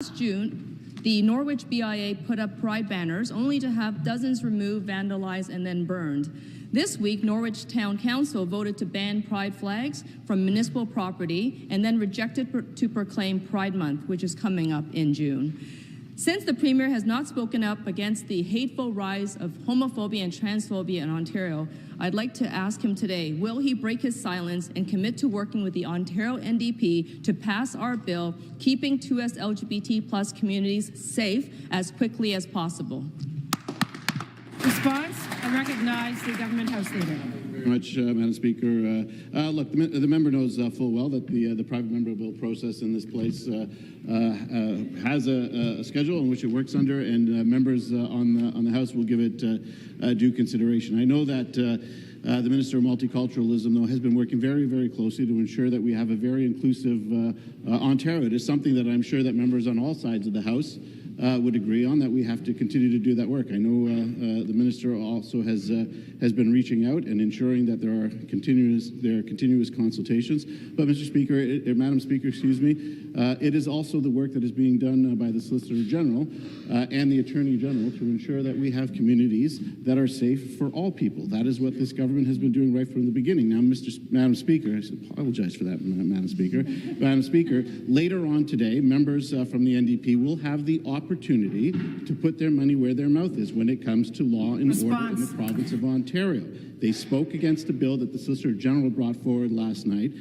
Last June, the Norwich BIA put up pride banners only to have dozens removed, vandalized, and then burned. This week, Norwich Town Council voted to ban pride flags from municipal property and then rejected to proclaim Pride Month, which is coming up in June. Since the Premier has not spoken up against the hateful rise of homophobia and transphobia in Ontario, I'd like to ask him today, will he break his silence and commit to working with the Ontario NDP to pass our bill, keeping 2S LGBT+ communities safe as quickly as possible? Response, I recognize the Government House Leader. Very much, Madam Speaker. Look, the member knows full well that the private member bill process in this place has a schedule in which it works under, and members on the House will give it due consideration. I know that the Minister of Multiculturalism, though, has been working very, very closely to ensure that we have a very inclusive Ontario. It is something that I'm sure that members on all sides of the House would agree on, that we have to continue to do that work. I know the Minister also has been reaching out and ensuring that there are continuous consultations. But, Mr. Speaker, Madam Speaker, excuse me, it is also the work that is being done by the Solicitor General and the Attorney General to ensure that we have communities that are safe for all people. That is what this government has been doing right from the beginning. Now, Madam Speaker, I apologize for that, Madam Speaker. Madam Speaker, later on today, members from the NDP will have the opportunity to put their money where their mouth is when it comes to law and order in the province of Ontario. They spoke against a bill that the Solicitor General brought forward last night,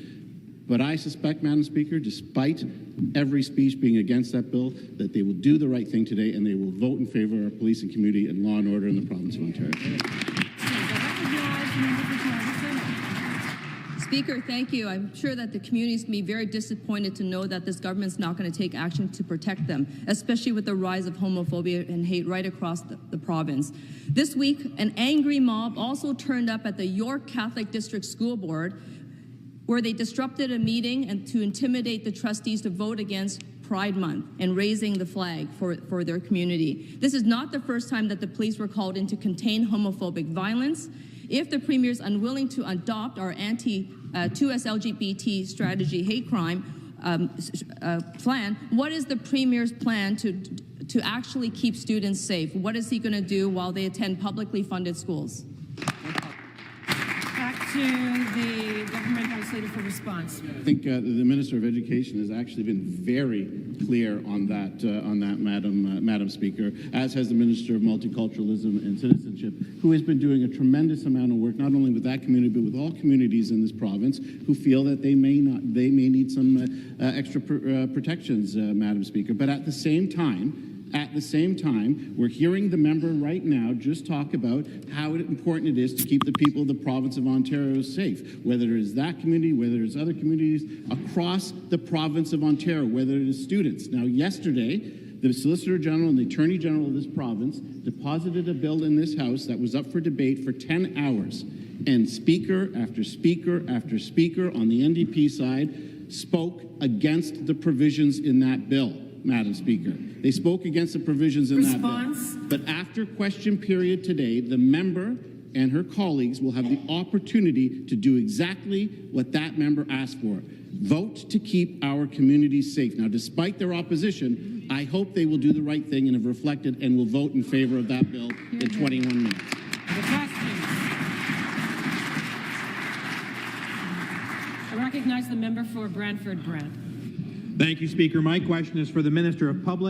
but I suspect, Madam Speaker, despite every speech being against that bill, that they will do the right thing today and they will vote in favor of our policing community and law and order in the province of Ontario. Speaker, thank you. I'm sure that the communities can be very disappointed to know that this government's not going to take action to protect them, especially with the rise of homophobia and hate right across the province. This week, an angry mob also turned up at the York Catholic District School Board, where they disrupted a meeting and to intimidate the trustees to vote against Pride Month and raising the flag for their community. This is not the first time that the police were called in to contain homophobic violence. If the Premier is unwilling to adopt our anti-2S LGBT strategy hate crime plan, what is the Premier's plan to actually keep students safe? What is he going to do while they attend publicly funded schools? Back to the Government House Leader for response. I think the Minister of Education has actually been very clear on that, Madam Speaker, as has the Minister of Multiculturalism and Citizenship, who has been doing a tremendous amount of work, not only with that community, but with all communities in this province who feel that they may need some extra protections, Madam Speaker. But at the same time, we're hearing the member right now just talk about how important it is to keep the people of the province of Ontario safe, whether it is that community, whether it's other communities across the province of Ontario, whether it is students. Now, yesterday, the Solicitor General and the Attorney General of this province deposited a bill in this House that was up for debate for 10 hours, and speaker after speaker after speaker on the NDP side spoke against the provisions in that bill, Madam Speaker. They spoke against the provisions in that bill. But after question period today, the member and her colleagues will have the opportunity to do exactly what that member asked for. Vote to keep our communities safe. Now, despite their opposition, I hope they will do the right thing and have reflected and will vote in favor of that bill in 21 minutes. The questions. I recognize the member for Brantford-Brant. Thank you, Speaker. My question is for the Minister of Public